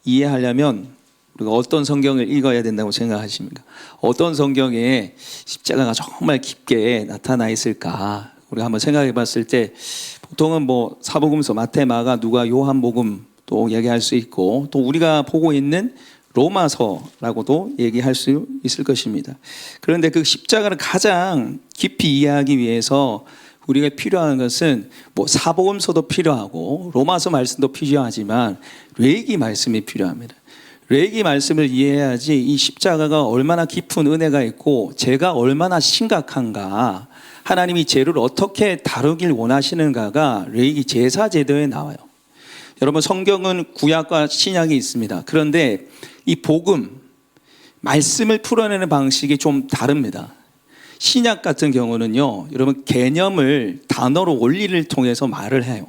이해하려면 우리가 어떤 성경을 읽어야 된다고 생각하십니까? 어떤 성경에 십자가가 정말 깊게 나타나 있을까? 우리가 한번 생각해 봤을 때 보통은 뭐 사복음서, 마태, 마가, 누가, 요한복음 또 얘기할 수 있고, 또 우리가 보고 있는 로마서라고도 얘기할 수 있을 것입니다. 그런데 그 십자가를 가장 깊이 이해하기 위해서 우리가 필요한 것은 뭐 사복음서도 필요하고 로마서 말씀도 필요하지만 레위기 말씀이 필요합니다. 레위기 말씀을 이해해야지 이 십자가가 얼마나 깊은 은혜가 있고 죄가 얼마나 심각한가, 하나님이 죄를 어떻게 다루길 원하시는가가 레위기 제사 제도에 나와요. 여러분, 성경은 구약과 신약이 있습니다. 그런데 이 복음, 말씀을 풀어내는 방식이 좀 다릅니다. 신약 같은 경우는요, 여러분, 개념을 단어로 원리를 통해서 말을 해요.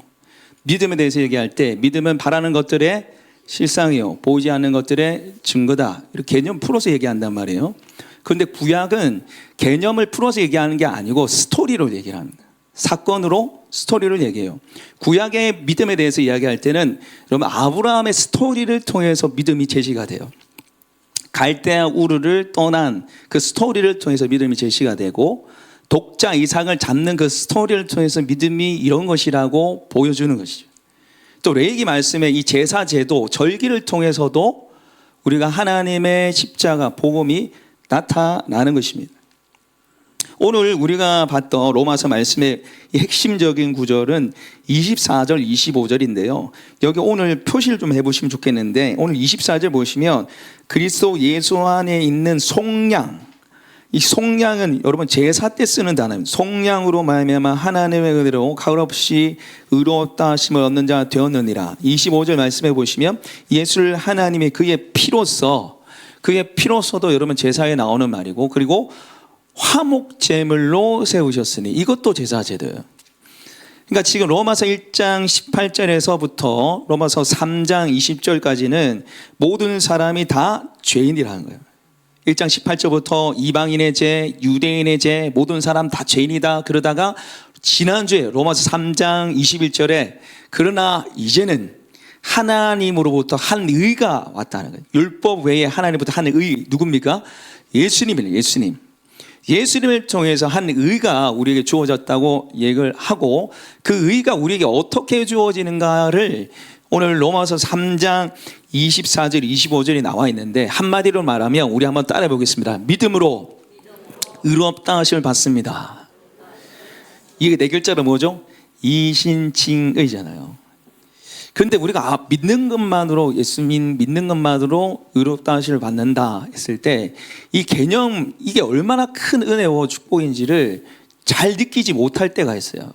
믿음에 대해서 얘기할 때 믿음은 바라는 것들의 실상이요, 보이지 않는 것들의 증거다, 이렇게 개념 풀어서 얘기한단 말이에요. 그런데 구약은 개념을 풀어서 얘기하는 게 아니고 스토리로 얘기를 합니다. 사건으로 스토리를 얘기해요. 구약의 믿음에 대해서 이야기할 때는 여러분, 아브라함의 스토리를 통해서 믿음이 제시가 돼요. 갈대아 우르를 떠난 그 스토리를 통해서 믿음이 제시가 되고, 독자 이삭을 잡는 그 스토리를 통해서 믿음이 이런 것이라고 보여주는 것이죠. 또 레위기 말씀에 이 제사 제도, 절기를 통해서도 우리가 하나님의 십자가, 복음이 나타나는 것입니다. 오늘 우리가 봤던 로마서 말씀의 핵심적인 구절은 24절, 25절인데요. 여기 오늘 표시를 좀 해보시면 좋겠는데, 오늘 24절 보시면 그리스도 예수 안에 있는 속량, 이 속량은 여러분 제사 때 쓰는 단어입니다. 속량으로 말미암아 하나님의 은혜로 가을 없이 의롭다 하심을 얻는 자 되었느니라. 25절 말씀해 보시면 예수를 하나님의 그의 피로서도 여러분 제사에 나오는 말이고, 그리고 화목제물로 세우셨으니, 이것도 제사 제도예요. 그러니까 지금 로마서 1장 18절에서부터 로마서 3장 20절까지는 모든 사람이 다 죄인이라는 거예요. 1장 18절부터 이방인의 죄, 유대인의 죄, 모든 사람 다 죄인이다. 그러다가 지난주에 로마서 3장 21절에 그러나 이제는 하나님으로부터 한 의가 왔다는 거예요. 율법 외에 하나님부터 한 의, 누굽니까? 예수님이에요. 예수님을 통해서 한 의가 우리에게 주어졌다고 얘기를 하고, 그 의가 우리에게 어떻게 주어지는가를 오늘 로마서 3장 24절, 25절이 나와 있는데, 한마디로 말하면 우리 한번 따라해 보겠습니다. 믿음으로 의롭다 하심을 받습니다. 이게 네 글자로 뭐죠? 이신칭의잖아요. 그런데 우리가 믿는 것만으로, 예수님 믿는 것만으로 의롭다 하심을 받는다 했을 때 이 개념, 이게 얼마나 큰 은혜와 축복인지를 잘 느끼지 못할 때가 있어요.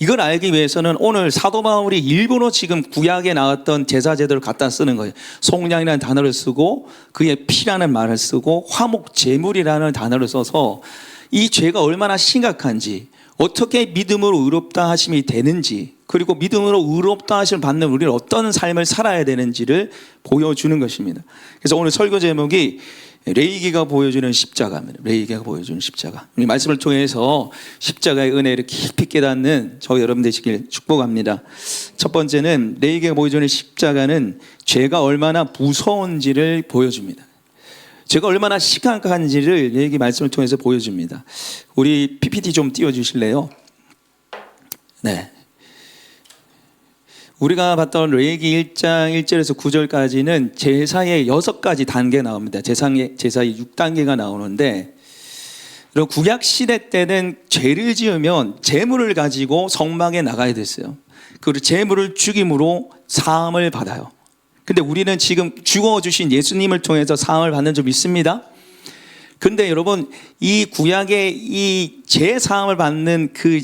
이걸 알기 위해서는 오늘 사도 바울이 일부러 지금 구약에 나왔던 제사 제도를 갖다 쓰는 거예요. 속량이라는 단어를 쓰고 그의 피라는 말을 쓰고 화목 제물이라는 단어를 써서 이 죄가 얼마나 심각한지, 어떻게 믿음으로 의롭다 하심이 되는지, 그리고 믿음으로 의롭다 하심을 받는 우리는 어떤 삶을 살아야 되는지를 보여주는 것입니다. 그래서 오늘 설교 제목이 레위기가 보여주는 십자가입니다. 레위기가 보여주는 십자가. 이 말씀을 통해서 십자가의 은혜를 깊이 깨닫는 저희 여러분 되시길 축복합니다. 첫 번째는 레위기가 보여주는 십자가는 죄가 얼마나 무서운지를 보여줍니다. 죄가 얼마나 심각한지를 레위기 말씀을 통해서 보여줍니다. 우리 PPT 좀 띄워주실래요? 네. 우리가 봤던 레위기 1장 1절에서 9절까지는 제사의 6가지 단계 나옵니다. 제사의 6단계가 나오는데, 구약 시대 때는 죄를 지으면 제물을 가지고 성막에 나가야 됐어요. 그리고 제물을 죽임으로 사함을 받아요. 근데 우리는 지금 죽어주신 예수님을 통해서 사함을 받는 줄 믿습니다. 근데 여러분, 이 구약의 이 제사함을 받는 그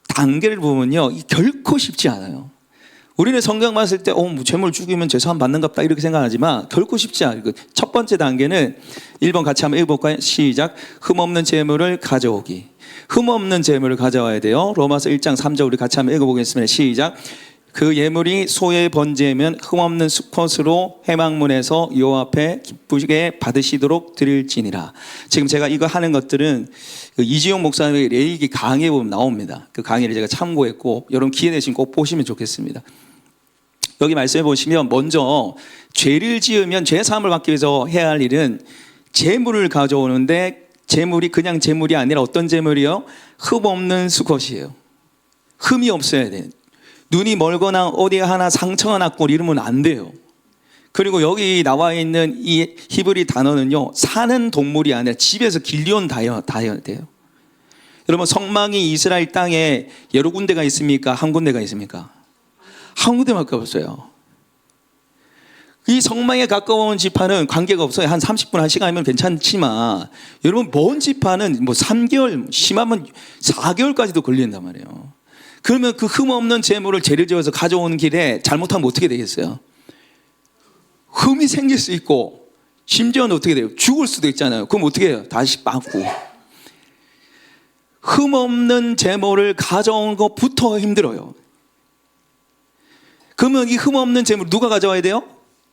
단계를 보면요, 결코 쉽지 않아요. 우리는 성경 봤을 때 제물 죽이면 제사함 받는갑다 이렇게 생각하지만 결코 쉽지 않아요. 첫 번째 단계는 1번 같이 한번 읽어볼까요? 시작. 흠없는 제물을 가져오기. 흠없는 제물을 가져와야 돼요. 로마서 1장 3절 우리 같이 한번 읽어보겠습니다. 시작. 그 예물이 소의 번제면 흠없는 수컷으로 회막문에서 여호와 앞에 기쁘게 받으시도록 드릴지니라. 지금 제가 이거 하는 것들은 이지용 목사님의 레위기 강의에 보면 나옵니다. 그 강의를 제가 참고했고, 여러분 기회 되시면 꼭 보시면 좋겠습니다. 여기 말씀해 보시면 먼저 죄를 지으면 죄 사함을 받기 위해서 해야 할 일은 재물을 가져오는데 재물이 그냥 재물이 아니라 어떤 재물이요? 흠 없는 수컷이에요. 흠이 없어야 돼요. 눈이 멀거나 어디에 하나 상처가 났고 이러면 안 돼요. 그리고 여기 나와 있는 이 히브리 단어는요, 사는 동물이 아니라 집에서 길려온 다여야 돼요. 여러분, 성막이 이스라엘 땅에 여러 군데가 있습니까? 한 군데가 있습니까? 한 군데밖에 없어요. 이 성막에 가까운 지파는 관계가 없어요. 한 30분, 1시간이면 괜찮지만 여러분, 먼 지파는 뭐 3개월, 심하면 4개월까지도 걸린단 말이에요. 그러면 그 흠 없는 재물을 재를 지어서 가져오는 길에 잘못하면 어떻게 되겠어요? 흠이 생길 수 있고, 심지어는 어떻게 돼요? 죽을 수도 있잖아요. 그럼 어떻게 해요? 다시 빠고. 흠 없는 재물을 가져온 것부터 힘들어요. 그러면 이 흠 없는 재물 누가 가져와야 돼요?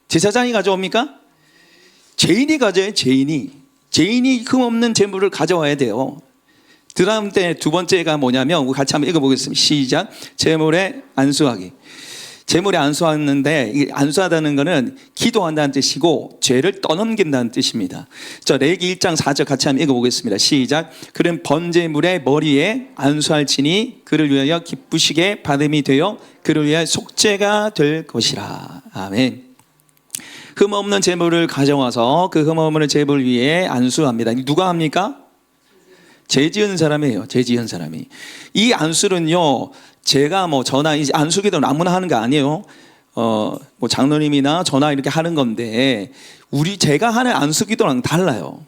제사장이 가져옵니까? 죄인이 가져와요. 죄인이 흠 없는 재물을 가져와야 돼요. 그 다음 때 두 번째가 뭐냐면, 우리 같이 한번 읽어보겠습니다. 시작. 재물에 안수하기. 재물에 안수하는데, 이 안수하다는 것은 기도한다는 뜻이고 죄를 떠넘긴다는 뜻입니다. 자, 레위기 1장 4절 같이 한번 읽어보겠습니다. 시작. 그는 번제물의 머리에 안수할지니 그를 위하여 기쁘시게 받음이 되어 그를 위하여 속죄가 될 것이라. 아멘. 흠 없는 재물을 가져와서 그 흠 없는 재물 위에 안수합니다. 누가 합니까? 죄 지은 사람이에요. 죄 지은 사람이. 이 안수는요, 제가 뭐 전화, 이제 안수기도는 아무나 하는 거 아니에요. 뭐 장로님이나 전화 이렇게 하는 건데, 제가 하는 안수기도랑 달라요.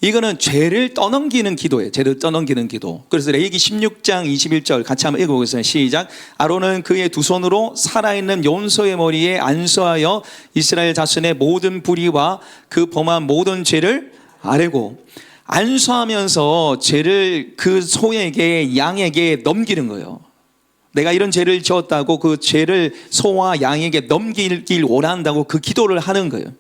이거는 죄를 떠넘기는 기도예요. 죄를 떠넘기는 기도. 그래서 레위기 16장 21절 같이 한번 읽어보겠습니다. 시작. 아론은 그의 두 손으로 살아있는 염소의 머리에 안수하여 이스라엘 자손의 모든 불의와 그 범한 모든 죄를 아뢰고, 안수하면서 죄를 그 소에게, 양에게 넘기는 거예요. 내가 이런 죄를 지었다고 그 죄를 소와 양에게 넘기길 원한다고 그 기도를 하는 거예요.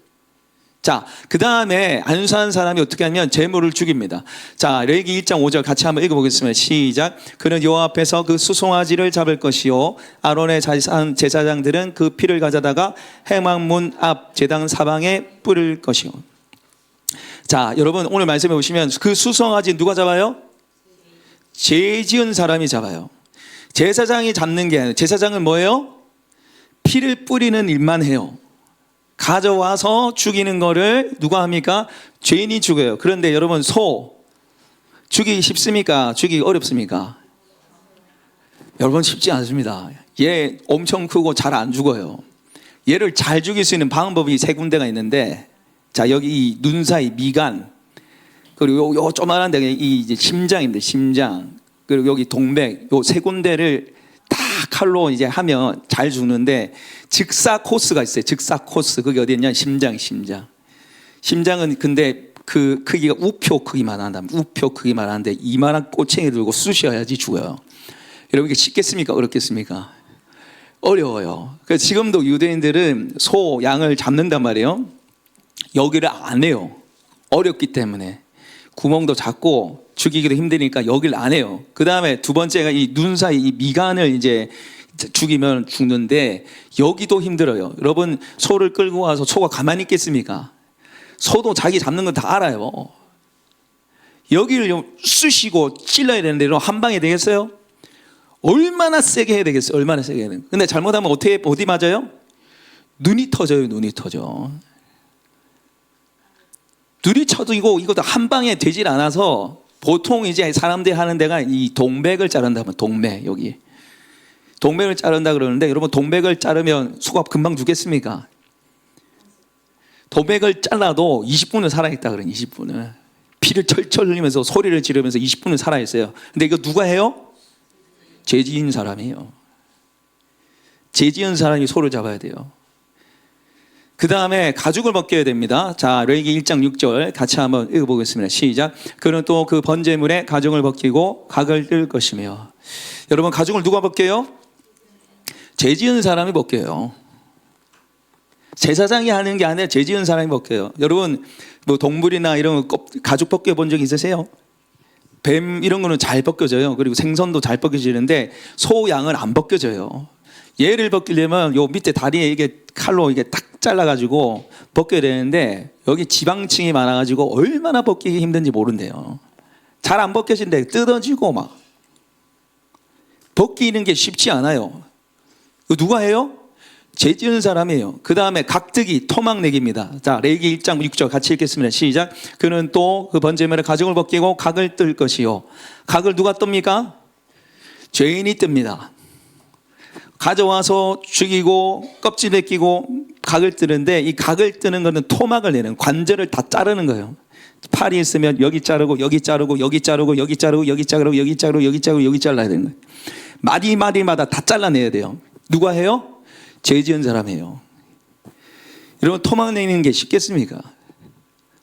자, 그 다음에 안수한 사람이 어떻게 하면 재물을 죽입니다. 자, 레위기 1장 5절 같이 한번 읽어보겠습니다. 시작. 그는 여호와 앞에서 그 수송아지를 잡을 것이요, 아론의 제사장들은 그 피를 가져다가 회막문 앞 제단 사방에 뿌릴 것이요. 자, 여러분, 오늘 말씀해 보시면 그 수송아지 누가 잡아요? 죄 지은 사람이 잡아요. 제사장이 잡는 게 아니에요. 제사장은 뭐예요? 피를 뿌리는 일만 해요. 가져와서 죽이는 거를 누가 합니까? 죄인이 죽어요. 그런데 여러분, 소 죽이기 쉽습니까? 죽이기 어렵습니까? 여러분, 쉽지 않습니다. 얘 엄청 크고 잘 안 죽어요. 얘를 잘 죽일 수 있는 방법이 세 군데가 있는데, 자, 여기 이 눈 사이 미간, 그리고 요 조그만한 데가 이 이제 심장입니다. 심장. 그리고 여기 동맥, 요 세 군데를 다 칼로 이제 하면 잘 죽는데, 즉사 코스가 있어요. 즉사 코스. 그게 어디 있냐? 심장. 심장은 근데 그 크기가 우표 크기만 한다. 우표 크기만 하는데 이만한 꼬챙이 들고 쑤셔야지 죽어요. 여러분, 이게 쉽겠습니까? 어렵겠습니까? 어려워요. 그래서 지금도 유대인들은 소, 양을 잡는단 말이에요. 여기를 안 해요. 어렵기 때문에. 구멍도 작고 죽이기도 힘드니까 여기를 안 해요. 그 다음에 두 번째가 이 눈 사이 이 미간을 이제 죽이면 죽는데, 여기도 힘들어요. 여러분, 소를 끌고 와서 소가 가만히 있겠습니까? 소도 자기 잡는 건 다 알아요. 여기를 좀 쑤시고 찔러야 되는데 한 방에 되겠어요? 얼마나 세게 해야 되겠어요? 얼마나 세게 해야 되겠어요? 근데 잘못하면 어디 맞아요? 눈이 터져요. 눈이 터져. 눈이 터지고 이것도 한 방에 되질 않아서 보통 이제 사람들이 하는 데가 이 동맥을 자른다면, 동맥, 여기 동맥을 자른다 그러는데, 여러분, 동맥을 자르면 소가 금방 죽겠습니까? 동맥을 잘라도 20분은 살아있다 그래요. 20분은 피를 철철 흘리면서 소리를 지르면서 20분은 살아있어요. 근데 이거 누가 해요? 죄 지은 사람이에요. 죄 지은 사람이 소를 잡아야 돼요. 그 다음에 가죽을 벗겨야 됩니다. 자, 레위기 1장 6절 같이 한번 읽어보겠습니다. 시작. 그는 또 그 번제물에 가죽을 벗기고 각을 뜰 것이며. 여러분, 가죽을 누가 벗겨요? 죄 지은 사람이 벗겨요. 제사장이 하는 게 아니라 죄 지은 사람이 벗겨요. 여러분, 뭐 동물이나 이런 거 가죽 벗겨 본 적 있으세요? 뱀 이런 거는 잘 벗겨져요. 그리고 생선도 잘 벗겨지는데 소, 양은 안 벗겨져요. 얘를 벗기려면 요 밑에 다리에 이게 칼로 이게 탁 잘라가지고 벗겨야 되는데 여기 지방층이 많아가지고 얼마나 벗기기 힘든지 모른대요. 잘 안 벗겨진대. 뜯어지고 막 벗기는 게 쉽지 않아요. 이거 누가 해요? 죄 지은 사람이에요. 그 다음에 각뜨기, 토막내기입니다. 자, 레위기 1장 6절 같이 읽겠습니다. 시작. 그는 또 그 번제물의 가죽을 벗기고 각을 뜰 것이요. 각을 누가 뜹니까? 죄인이 뜹니다. 가져와서 죽이고 껍질 벗기고 각을 뜨는데 이 각을 뜨는 것은 토막을 내는 관절을 다 자르는 거예요. 팔이 있으면 여기 자르고 여기 자르고 여기 자르고 여기 자르고 여기 자르고 여기 자르고 여기 자르고 여기 잘라야 되는 거예요. 마디마디마다 다 잘라내야 돼요. 누가 해요? 죄 지은 사람이에요. 여러분 토막 내는 게 쉽겠습니까?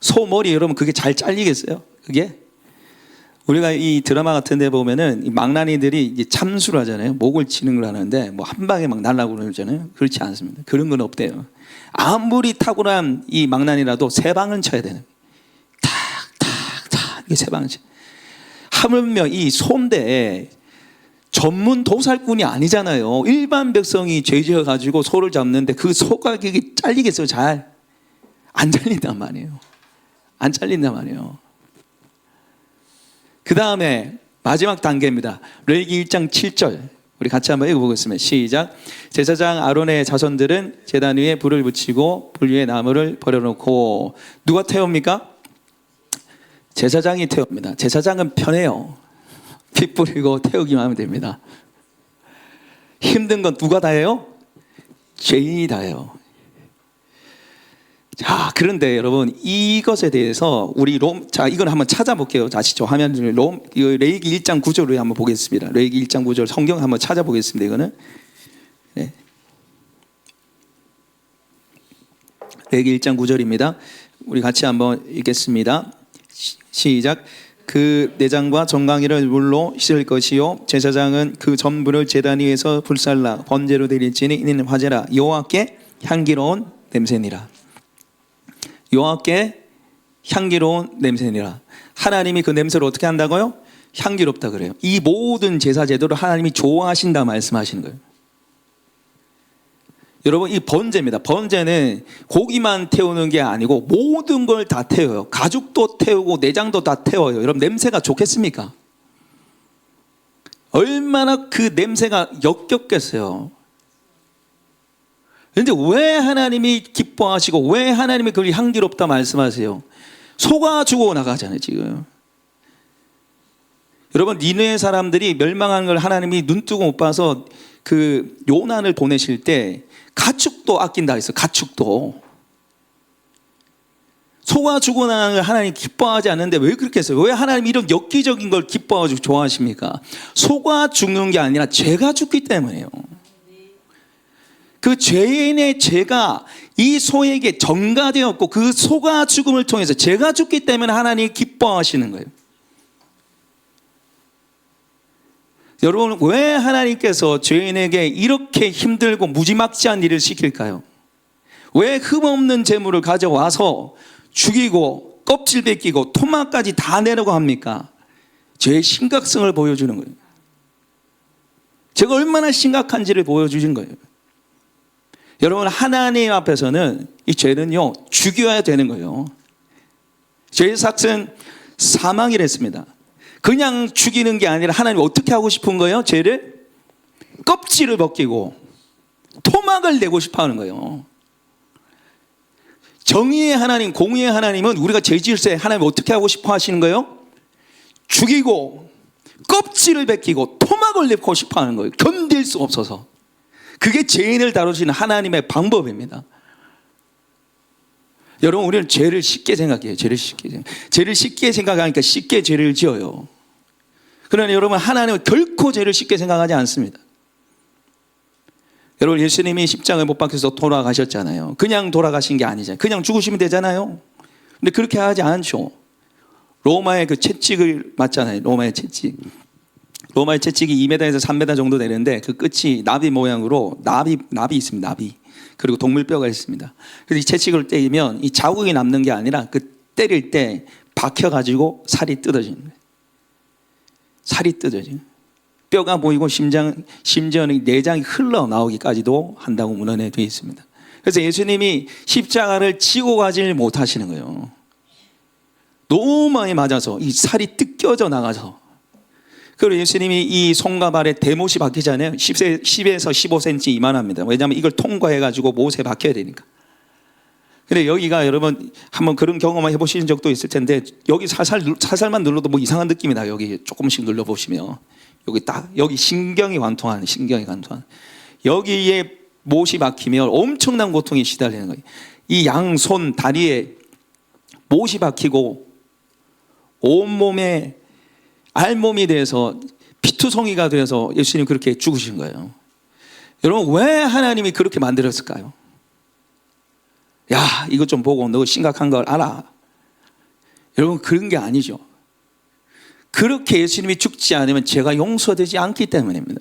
소머리 여러분 그게 잘 잘리겠어요? 그게? 우리가 이 드라마 같은 데 보면은 이 망나니들이 이제 참수를 하잖아요. 목을 치는 걸 하는데 뭐 한 방에 막 날라고 그러잖아요. 그렇지 않습니다. 그런 건 없대요. 아무리 탁월한 이 망나니라도 세 방은 쳐야 되는. 탁탁탁 이게 세 방은 쳐. 하물며 이 소인데 전문 도살꾼이 아니잖아요. 일반 백성이 죄 지어 가지고 소를 잡는데 그 소가 이게 잘리겠어요? 잘 안 잘린단 말이에요. 안 잘린단 말이에요. 그 다음에 마지막 단계입니다. 레위기 1장 7절 우리 같이 한번 읽어보겠습니다. 시작. 제사장 아론의 자손들은 제단 위에 불을 붙이고 불 위에 나무를 버려놓고 누가 태웁니까? 제사장이 태웁니다. 제사장은 편해요. 피 뿌리고 태우기만 하면 됩니다. 힘든 건 누가 다 해요? 죄인이 다 해요. 자, 그런데 여러분 이것에 대해서 우리 자, 이걸 한번 찾아볼게요. 다시 저 화면 중에 레위기 1장 9절을 한번 보겠습니다. 레위기 1장 9절 성경 한번 찾아보겠습니다. 이거는 네. 레위기 1장 9절입니다. 우리 같이 한번 읽겠습니다. 시작. 그 내장과 정강이를 물로 씻을 것이요 제사장은 그 전부를 제단 위에서 불살라 번제로 드릴지니 이는 화제라 여호와께 향기로운 냄새니라. 여호와께 향기로운 냄새니라. 하나님이 그 냄새를 어떻게 한다고요? 향기롭다 그래요. 이 모든 제사 제도를 하나님이 좋아하신다 말씀하시는 거예요. 여러분 이 번제입니다. 번제는 고기만 태우는 게 아니고 모든 걸 다 태워요. 가죽도 태우고 내장도 다 태워요. 여러분 냄새가 좋겠습니까? 얼마나 그 냄새가 역겹겠어요. 그런데 왜 하나님이 기뻐하시고 왜 하나님이 그걸 향기롭다 말씀하세요? 소가 죽어 나가잖아요 지금. 여러분 니느웨 사람들이 멸망하는 걸 하나님이 눈뜨고 못 봐서 그 요난을 보내실 때 가축도 아낀다 했어요. 가축도. 소가 죽어 나가는 걸 하나님 기뻐하지 않는데 왜 그렇게 했어요? 왜 하나님 이런 엽기적인 걸 기뻐하고 좋아하십니까? 소가 죽는 게 아니라 죄가 죽기 때문이에요. 그 죄인의 죄가 이 소에게 전가되었고 그 소가 죽음을 통해서 죄가 죽기 때문에 하나님이 기뻐하시는 거예요. 여러분 왜 하나님께서 죄인에게 이렇게 힘들고 무지막지한 일을 시킬까요? 왜 흠없는 재물을 가져와서 죽이고 껍질 벗기고 토막까지 다 내려고 합니까? 죄의 심각성을 보여주는 거예요. 제가 얼마나 심각한지를 보여주신 거예요. 여러분 하나님 앞에서는 이 죄는요 죽여야 되는 거예요. 죄의 삭은 사망이랬습니다. 그냥 죽이는 게 아니라 하나님 어떻게 하고 싶은 거예요? 죄를 껍질을 벗기고 토막을 내고 싶어 하는 거예요. 정의의 하나님, 공의의 하나님은 우리가 죄 지을 때 하나님 어떻게 하고 싶어 하시는 거예요? 죽이고 껍질을 벗기고 토막을 내고 싶어 하는 거예요. 견딜 수 없어서. 그게 죄인을 다루시는 하나님의 방법입니다. 여러분 우리는 죄를 쉽게 생각해요. 죄를 쉽게 생각하니까 쉽게 죄를 지어요. 그러나 여러분 하나님은 결코 죄를 쉽게 생각하지 않습니다. 여러분 예수님이 십자가에 못 박혀서 돌아가셨잖아요. 그냥 돌아가신 게 아니잖아요. 그냥 죽으시면 되잖아요. 근데 그렇게 하지 않죠. 로마의 그 채찍을 맞잖아요. 로마의 채찍. 로마의 채찍이 2m에서 3m 정도 되는데 그 끝이 나비 모양으로 나비 있습니다. 나비. 그리고 동물뼈가 있습니다. 그래서 이 채찍을 때리면 이 자국이 남는 게 아니라 그 때릴 때 박혀가지고 살이 뜯어지는 거예요. 살이 뜯어지는. 뼈가 보이고 심지어는 내장이 흘러나오기까지도 한다고 문헌에 되어 있습니다. 그래서 예수님이 십자가를 지고 가지 못하시는 거예요. 너무 많이 맞아서 이 살이 뜯겨져 나가서. 그리고 예수님이 이 손과 발에 대못이 박히잖아요. 10에서 15cm 이만합니다. 왜냐하면 이걸 통과해가지고 못에 박혀야 되니까. 근데 여기가 여러분 한번 그런 경험을 해보신 적도 있을 텐데, 여기 살살만 눌러도 뭐 이상한 느낌이 나요. 여기 조금씩 눌러보시면 여기 신경이 관통하는, 여기에 못이 박히면 엄청난 고통에 시달리는 거예요. 이 양손 다리에 못이 박히고 온몸에 알몸이 돼서 피투성이가 돼서 예수님 그렇게 죽으신 거예요. 여러분, 왜 하나님이 그렇게 만들었을까요? 야, 이것 좀 보고 너 심각한 걸 알아. 여러분, 그런 게 아니죠. 그렇게 예수님이 죽지 않으면 죄가 용서되지 않기 때문입니다.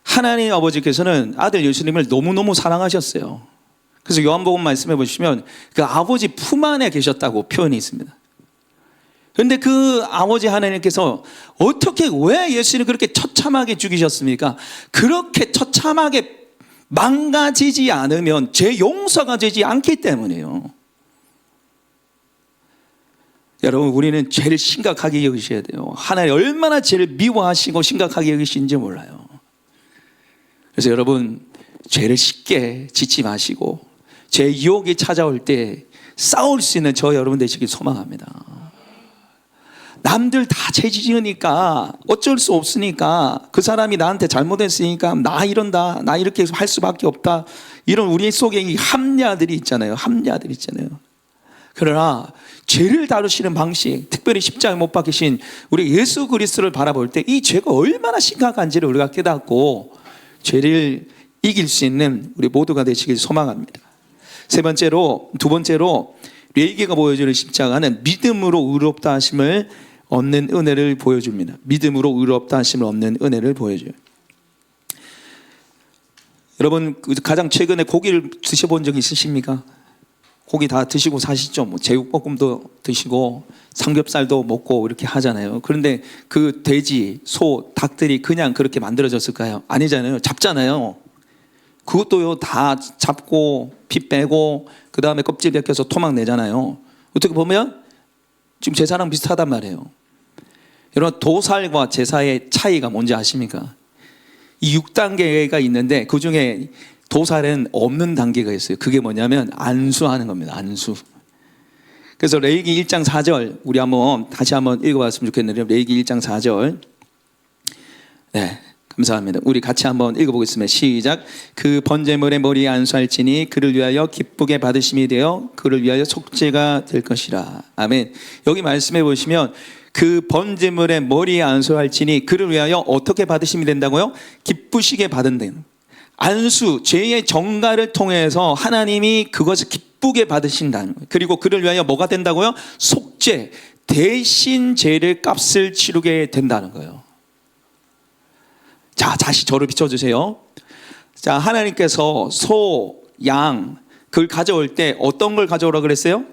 하나님 아버지께서는 아들 예수님을 너무너무 사랑하셨어요. 그래서 요한복음 말씀해 보시면 그 아버지 품 안에 계셨다고 표현이 있습니다. 그런데 그 아버지 하나님께서 어떻게, 왜 예수님을 그렇게 처참하게 죽이셨습니까? 그렇게 처참하게 망가지지 않으면 죄 용서가 되지 않기 때문이에요. 여러분, 우리는 죄를 심각하게 여기셔야 돼요. 하나님 얼마나 죄를 미워하시고 심각하게 여기시는지 몰라요. 그래서 여러분, 죄를 쉽게 짓지 마시고 죄 유혹이 찾아올 때 싸울 수 있는 저 여러분 되시길 소망합니다. 남들 다 죄 지으니까 어쩔 수 없으니까, 그 사람이 나한테 잘못했으니까 나 이런다, 나 이렇게 할 수밖에 없다, 이런 우리 속에 이 합리아들이 있잖아요. 그러나 죄를 다루시는 방식, 특별히 십자가에 못 박히신 우리 예수 그리스도를 바라볼 때 이 죄가 얼마나 심각한지를 우리가 깨닫고 죄를 이길 수 있는 우리 모두가 되시길 소망합니다. 두 번째로 레위기가 보여주는 십자가는 믿음으로 의롭다 하심을 얻는 은혜를 보여줍니다. 믿음으로 의롭다 하심을 얻는 은혜를 보여줘요. 여러분, 가장 최근에 고기를 드셔본 적 있으십니까? 고기 다 드시고 사시죠. 뭐 제육볶음도 드시고 삼겹살도 먹고 이렇게 하잖아요. 그런데 그 돼지, 소, 닭들이 그냥 그렇게 만들어졌을까요? 아니잖아요. 잡잖아요. 그것도요, 다 잡고 피 빼고 그 다음에 껍질 벗겨서 토막 내잖아요. 어떻게 보면 지금 제사랑 비슷하단 말이에요. 여러분, 도살과 제사의 차이가 뭔지 아십니까? 이 6단계가 있는데 그 중에 도살은 없는 단계가 있어요. 그게 뭐냐면 안수하는 겁니다. 안수. 그래서 레위기 1장 4절 우리 다시 한번 읽어봤으면 좋겠는데요. 레위기 1장 4절. 네, 감사합니다. 우리 같이 한번 읽어보겠습니다. 시작. 그 번제물의 머리에 안수할지니 그를 위하여 기쁘게 받으심이 되어 그를 위하여 속죄가 될 것이라. 아멘. 여기 말씀해 보시면 그 번제물의 머리에 안수할지니 그를 위하여 어떻게 받으심이 된다고요? 기쁘시게 받은다. 안수, 죄의 정가를 통해서 하나님이 그것을 기쁘게 받으신다는 거예요. 그리고 그를 위하여 뭐가 된다고요? 속죄, 대신 죄를 값을 치르게 된다는 거예요. 자, 다시 저를 비춰주세요. 자, 하나님께서 소, 양, 그걸 가져올 때 어떤 걸 가져오라 그랬어요?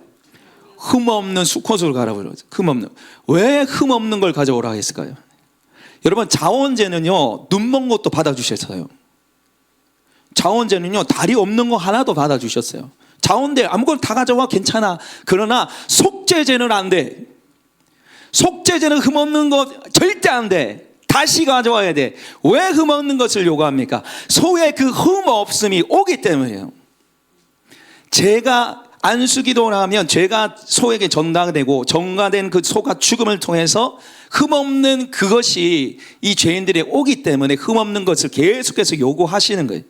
흠없는 수컷을 가져오라 그랬어요. 흠없는. 왜 흠없는 걸 가져오라 했을까요? 여러분, 자원제는요, 눈먼 것도 받아주셨어요. 자원제는요, 다리 없는 거 하나도 받아주셨어요. 자원제 아무거나 다 가져와, 괜찮아. 그러나 속죄제는 안 돼. 속죄제는 흠없는 거 절대 안 돼. 다시 가져와야 돼. 왜 흠없는 것을 요구합니까? 소의 그 흠없음이 오기 때문이에요. 제가 안수기도를 하면 죄가 소에게 전가되고 전가된 그 소가 죽음을 통해서 흠없는 그것이 이 죄인들에 오기 때문에 흠없는 것을 계속해서 요구하시는 거예요.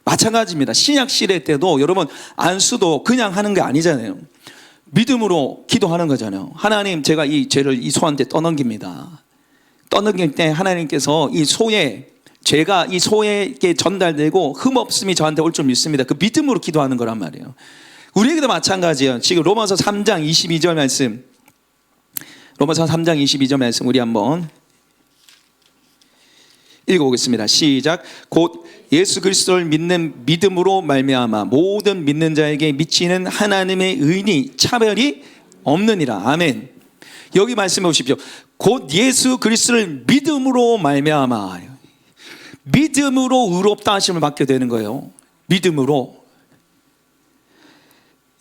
마찬가지입니다. 신약 시대 때도 여러분, 안수도 그냥 하는 게 아니잖아요. 믿음으로 기도하는 거잖아요. 하나님, 제가 이 죄를 이 소한테 떠넘깁니다. 떠넘길 때 하나님께서 이 소의 죄가 이 소에게 전달되고 흠없음이 저한테 올 줄 믿습니다. 그 믿음으로 기도하는 거란 말이에요. 우리에게도 마찬가지예요. 지금 로마서 3장 22절 말씀, 로마서 3장 22절 말씀 우리 한번 읽어보겠습니다. 시작. 곧 예수 그리스도를 믿는 믿음으로 말미암아 모든 믿는 자에게 미치는 하나님의 의인이 차별이 없느니라. 아멘. 여기 말씀해 보십시오. 곧 예수 그리스도를 믿음으로 말미암아 믿음으로 의롭다 하심을 받게 되는 거예요. 믿음으로.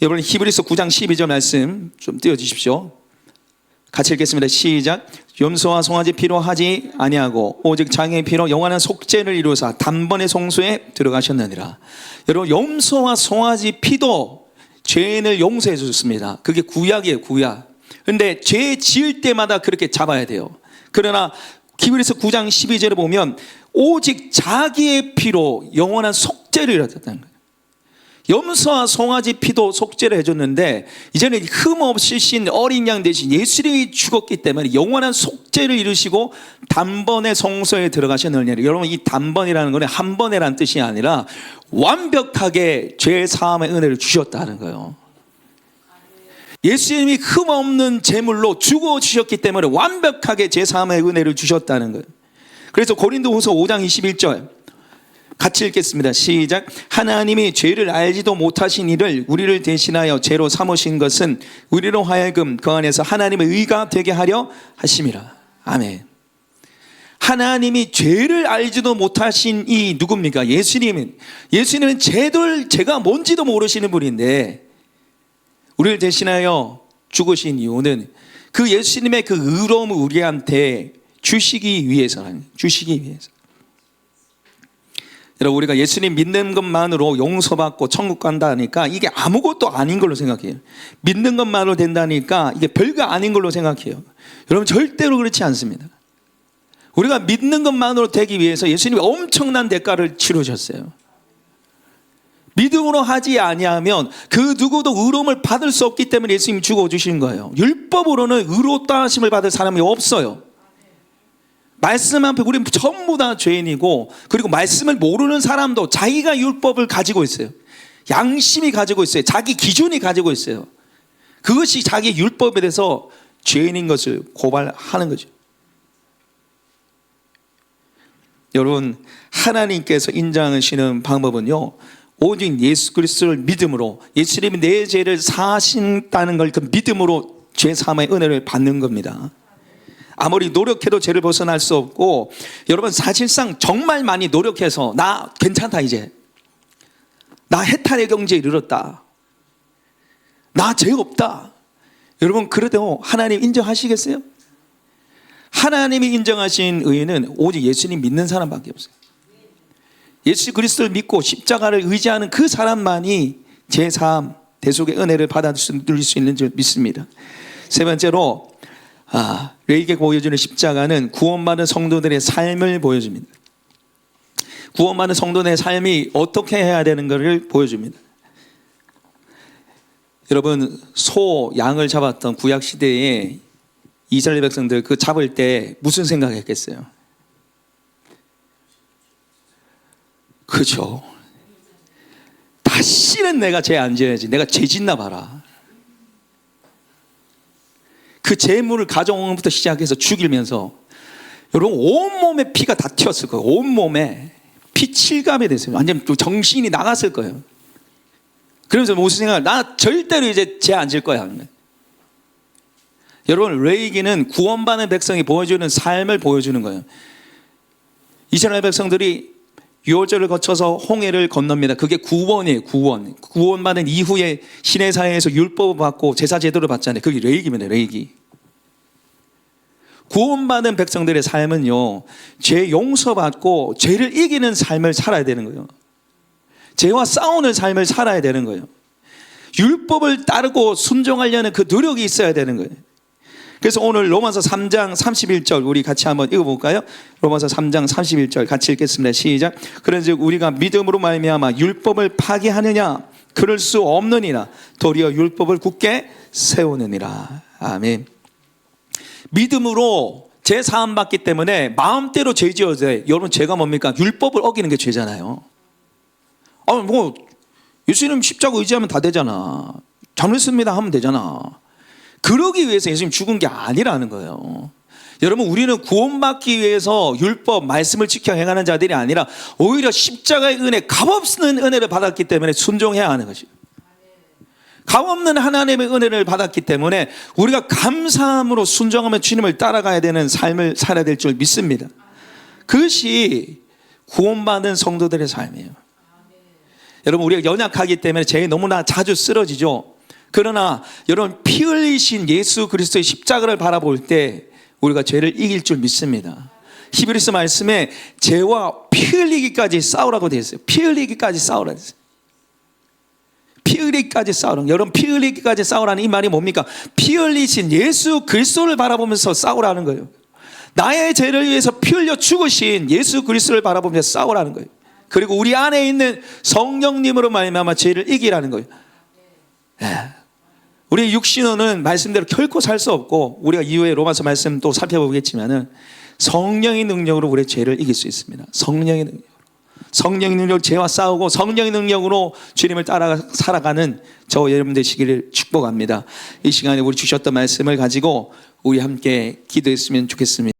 여러분 히브리서 9장 12절 말씀 좀 띄워주십시오. 같이 읽겠습니다. 시작. 염소와 송아지 피로 하지 아니하고 오직 장의 피로 영원한 속죄를 이루사 단번에 성소에 들어가셨느니라. 여러분 염소와 송아지 피도 죄인을 용서해 줬습니다. 그게 구약이에요. 구약. 근데 죄 지을 때마다 그렇게 잡아야 돼요. 그러나 히브리서 9장 12절에 보면 오직 자기의 피로 영원한 속죄를 이루었다는 거예요. 염소와 송아지 피도 속죄를 해줬는데 이제는 흠 없이 신 어린 양 대신 예수님이 죽었기 때문에 영원한 속죄를 이루시고 단번에 성소에 들어가셨느니라. 여러분 이 단번이라는 것은 한 번에라는 뜻이 아니라 완벽하게 죄 사함의 은혜를 주셨다는 거예요. 예수님이 흠 없는 제물로 죽어주셨기 때문에 완벽하게 죄 사함의 은혜를 주셨다는 거예요. 그래서 고린도후서 5장 21절 같이 읽겠습니다. 시작. 하나님이 죄를 알지도 못하신 이를 우리를 대신하여 죄로 삼으신 것은 우리로 하여금 그 안에서 하나님의 의가 되게 하려 하심이라. 아멘. 하나님이 죄를 알지도 못하신 이 누굽니까? 예수님은 죄가 뭔지도 모르시는 분인데 우리를 대신하여 죽으신 이유는 그 예수님의 그 의로움을 우리한테 주시기 위해서라는, 주시기 위해서. 여러분 우리가 예수님 믿는 것만으로 용서받고 천국 간다니까 이게 아무것도 아닌 걸로 생각해요. 믿는 것만으로 된다니까 이게 별거 아닌 걸로 생각해요. 여러분 절대로 그렇지 않습니다. 우리가 믿는 것만으로 되기 위해서 예수님이 엄청난 대가를 치르셨어요. 믿음으로 하지 아니하면 그 누구도 의로움을 받을 수 없기 때문에 예수님이 죽어주신 거예요. 율법으로는 의롭다 하심을 받을 사람이 없어요. 말씀 앞에 우리는 전부 다 죄인이고, 그리고 말씀을 모르는 사람도 자기가 율법을 가지고 있어요. 양심이 가지고 있어요. 자기 기준이 가지고 있어요. 그것이 자기 율법에 대해서 죄인인 것을 고발하는 거죠. 여러분 하나님께서 인정하시는 방법은요, 오직 예수 그리스도를 믿음으로, 예수님이 내 죄를 사하신다는 걸 그 믿음으로 죄 사함의 은혜를 받는 겁니다. 아무리 노력해도 죄를 벗어날 수 없고, 여러분 사실상 정말 많이 노력해서 나 괜찮다, 이제 나 해탈의 경지에 이르렀다, 나 죄 없다, 여러분 그래도 하나님 인정하시겠어요? 하나님이 인정하신 의인은 오직 예수님 믿는 사람밖에 없어요. 예수 그리스도를 믿고 십자가를 의지하는 그 사람만이 제사함 대속의 은혜를 받아들일 수 있는 줄 믿습니다. 세 번째로 우리에게 보여주는 십자가는 구원받은 성도들의 삶을 보여줍니다. 구원받은 성도들의 삶이 어떻게 해야 되는 것을 보여줍니다. 여러분 소, 양을 잡았던 구약시대에 이스라엘 백성들 그 잡을 때 무슨 생각했겠어요? 그죠? 다시는 내가 죄 안 지어야지, 내가 죄 짓나 봐라. 그 재물을 가져온 것부터 시작해서 죽이면서 여러분 온몸에 피가 다 튀었을 거예요. 온몸에 피 칠감이 됐어요. 완전 정신이 나갔을 거예요. 그러면서 무슨 생각을, 나 절대로 이제 죄 안 질 거야. 여러분 레위기는 구원받은 백성이 보여주는 삶을 보여주는 거예요. 이스라엘 백성들이 유월절을 거쳐서 홍해를 건넙니다. 그게 구원이에요. 구원받은 이후에 시내사회에서 율법을 받고 제사 제도를 받잖아요. 그게 레위기입니다. 레위기. 구원받은 백성들의 삶은요, 죄 용서받고 죄를 이기는 삶을 살아야 되는 거예요. 죄와 싸우는 삶을 살아야 되는 거예요. 율법을 따르고 순종하려는 그 노력이 있어야 되는 거예요. 그래서 오늘 로마서 3장 31절 우리 같이 한번 읽어볼까요? 로마서 3장 31절 같이 읽겠습니다. 시작. 그런즉 우리가 믿음으로 말미암아 율법을 파기하느냐? 그럴 수 없느니라. 도리어 율법을 굳게 세우느니라. 아멘. 믿음으로 죄 사함 받기 때문에 마음대로 죄 지어도 돼. 여러분 죄가 뭡니까? 율법을 어기는 게 죄잖아요. 뭐 예수님 십자가 의지하면 다 되잖아. 잘못했습니다 하면 되잖아. 그러기 위해서 예수님 죽은 게 아니라는 거예요. 여러분 우리는 구원받기 위해서 율법 말씀을 지켜 행하는 자들이 아니라 오히려 십자가의 은혜, 값없는 은혜를 받았기 때문에 순종해야 하는 것이에요. 값없는 하나님의 은혜를 받았기 때문에 우리가 감사함으로 순종하며 주님을 따라가야 되는 삶을 살아야 될 줄 믿습니다. 그것이 구원받은 성도들의 삶이에요. 여러분, 우리가 연약하기 때문에 죄에 너무나 자주 쓰러지죠. 그러나 여러분, 피 흘리신 예수 그리스도의 십자가를 바라볼 때 우리가 죄를 이길 줄 믿습니다. 히브리서 말씀에 죄와 피 흘리기까지 싸우라고 되어 있어요. 피 흘리기까지 싸우라 했어요. 피 흘리기까지 싸우라. 여러분, 피 흘리기까지 싸우라는 이 말이 뭡니까? 피 흘리신 예수 그리스도를 바라보면서 싸우라는 거예요. 나의 죄를 위해서 피 흘려 죽으신 예수 그리스도를 바라보면서 싸우라는 거예요. 그리고 우리 안에 있는 성령님으로 말미암아 죄를 이기라는 거예요. 우리 육신은 말씀대로 결코 살 수 없고, 우리가 이후에 로마서 말씀 또 살펴보겠지만은 성령의 능력으로 우리의 죄를 이길 수 있습니다. 성령의 능력으로. 성령의 능력으로 죄와 싸우고 성령의 능력으로 주님을 따라 살아가는 저 여러분 되시기를 축복합니다. 이 시간에 우리 주셨던 말씀을 가지고 우리 함께 기도했으면 좋겠습니다.